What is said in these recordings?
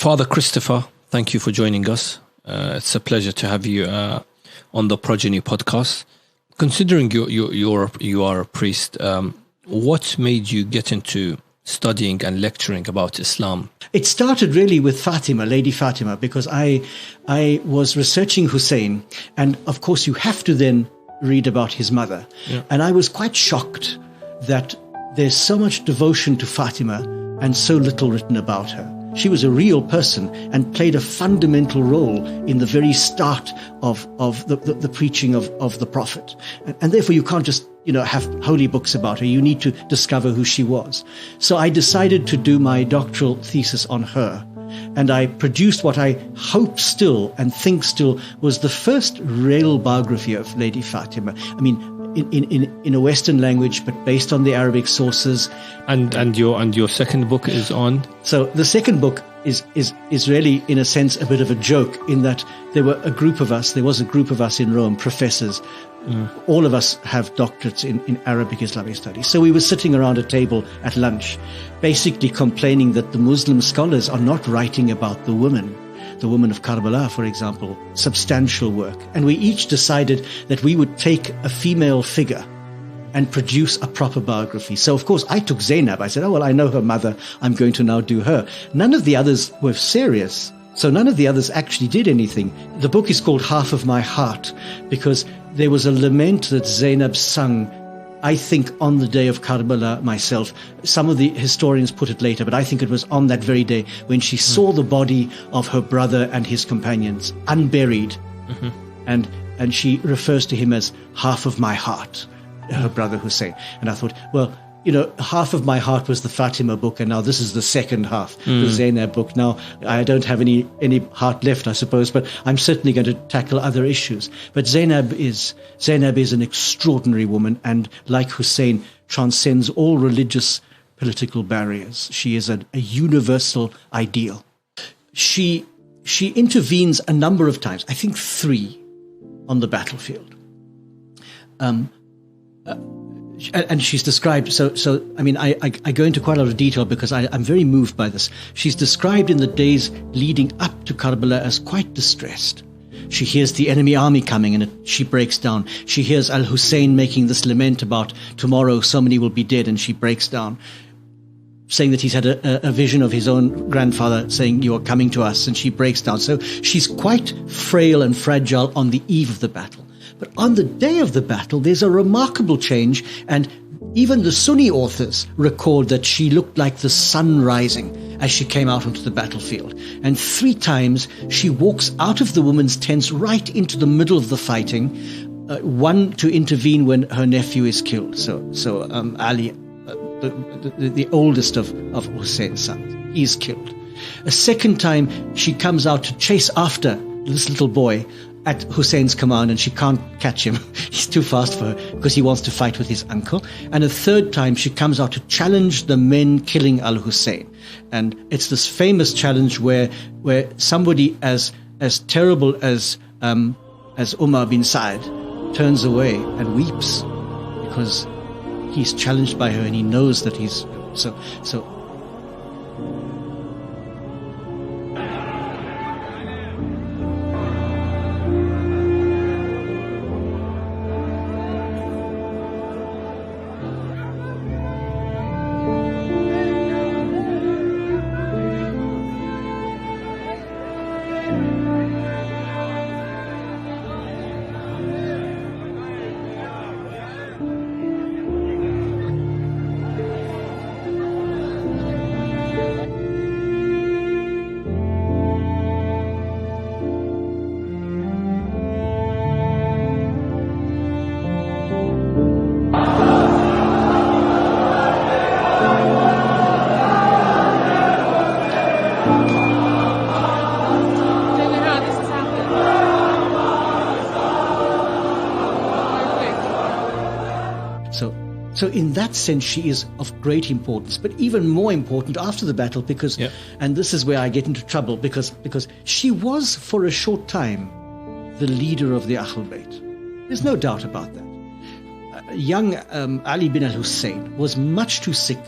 Father Christopher, thank you for joining us. It's a pleasure to have you on the Progeny podcast. Considering you are a priest, what made you get into studying and lecturing about Islam? It started really with Fatima, Lady Fatima, because I was researching Hussein, and of course you have to then read about his mother. Yeah. And I was quite shocked that there's so much devotion to Fatima and so little written about her. She was a real person and played a fundamental role in the very start of the preaching of the Prophet. And therefore you can't just, have holy books about her. You need to discover who she was. So I decided to do my doctoral thesis on her. And I produced what I hope still and think still was the first real biography of Lady Fatima. I mean, in a Western language, but based on the Arabic sources. And your second book is on? So the second book is really, in a sense, a bit of a joke, in that there was a group of us in Rome, professors. All of us have doctorates in Arabic Islamic studies. So we were sitting around a table at lunch, basically complaining that the Muslim scholars are not writing about the women of Karbala, for example, substantial work. And we each decided that we would take a female figure and produce a proper biography. So, of course, I took Zainab. I said, I know her mother. I'm going to now do her. None of the others were serious. So none of the others actually did anything. The book is called Half of My Heart because there was a lament that Zainab sung, I think, on the day of Karbala myself. Some of the historians put it later, but I think it was on that very day when she saw the body of her brother and his companions unburied. And she refers to him as half of my heart, her brother Hussein. And I thought, half of my heart was the Fatima book, and now this is the second half, the Zainab book. Now, I don't have any heart left, I suppose, but I'm certainly going to tackle other issues. But Zainab is an extraordinary woman, and like Hussein, transcends all religious, political barriers. She is a universal ideal. She intervenes a number of times, I think 3, on the battlefield. And she's described, I go into quite a lot of detail because I'm very moved by this. She's described in the days leading up to Karbala as quite distressed. She hears the enemy army coming and she breaks down. She hears Al-Hussein making this lament about tomorrow so many will be dead, and she breaks down, saying that he's had a vision of his own grandfather saying, you are coming to us, and she breaks down. So she's quite frail and fragile on the eve of the battle. But on the day of the battle, there's a remarkable change, and even the Sunni authors record that she looked like the sun rising as she came out onto the battlefield. And 3 times she walks out of the women's tents right into the middle of the fighting, one to intervene when her nephew is killed. So Ali, the oldest of Hussein's sons, he's killed. A second time she comes out to chase after this little boy at Hussein's command, and she can't catch him. He's too fast for her because he wants to fight with his uncle. And a third time she comes out to challenge the men killing Al-Hussein. And it's this famous challenge where somebody as terrible as Umar bin Sa'd turns away and weeps because he's challenged by her and he knows that he's so. So in that sense, she is of great importance, but even more important after the battle because, and this is where I get into trouble, because she was for a short time the leader of the Ahl Bayt. There's no doubt about that. Young Ali bin al-Hussein was much too sick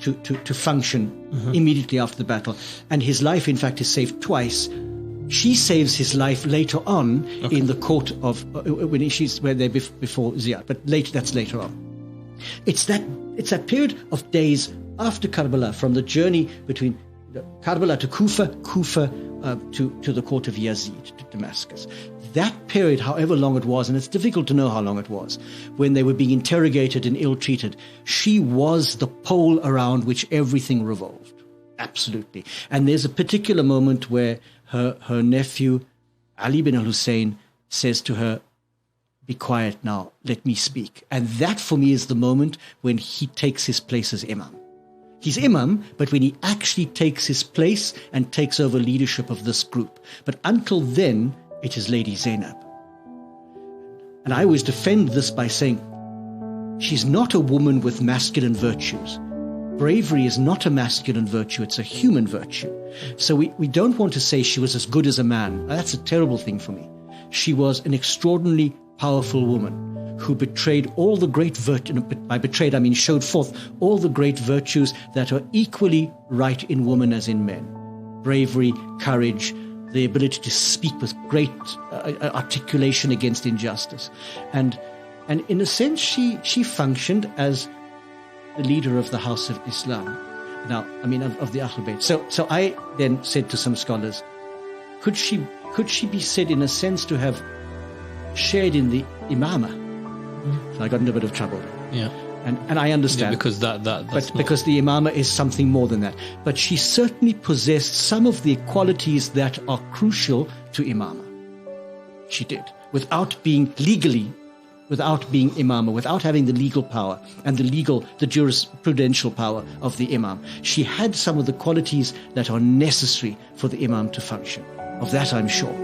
to function immediately after the battle. And his life, in fact, is saved twice. She saves his life later on in the court of where they're before Ziyad, but that's later on. It's that period of days after Karbala, from the journey between Karbala to Kufa to the court of Yazid, to Damascus. That period, however long it was, and it's difficult to know how long it was, when they were being interrogated and ill-treated, she was the pole around which everything revolved. Absolutely. And there's a particular moment where her nephew, Ali bin al-Hussein, says to her, "Be quiet now, let me speak." And that for me is the moment when he takes his place as imam. He's imam, but when he actually takes his place and takes over leadership of this group. But until then, it is Lady Zainab. And I always defend this by saying, she's not a woman with masculine virtues. Bravery is not a masculine virtue, it's a human virtue. So we don't want to say she was as good as a man. That's a terrible thing for me. She was an extraordinarily powerful woman who betrayed all the great virtues, by betrayed I mean showed forth all the great virtues that are equally right in women as in men. Bravery, courage, the ability to speak with great articulation against injustice. And in a sense, she functioned as the leader of the House of Islam. Now, I mean, of the Ahlul Bayt. So I then said to some scholars, could she be said in a sense to have shared in the imama? So I got in a bit of trouble. Yeah. And I understand. Yeah, because because the imama is something more than that. But she certainly possessed some of the qualities that are crucial to imama. She did. Without being imama, without having the legal power and the jurisprudential power of the imam. She had some of the qualities that are necessary for the imam to function. Of that I'm sure.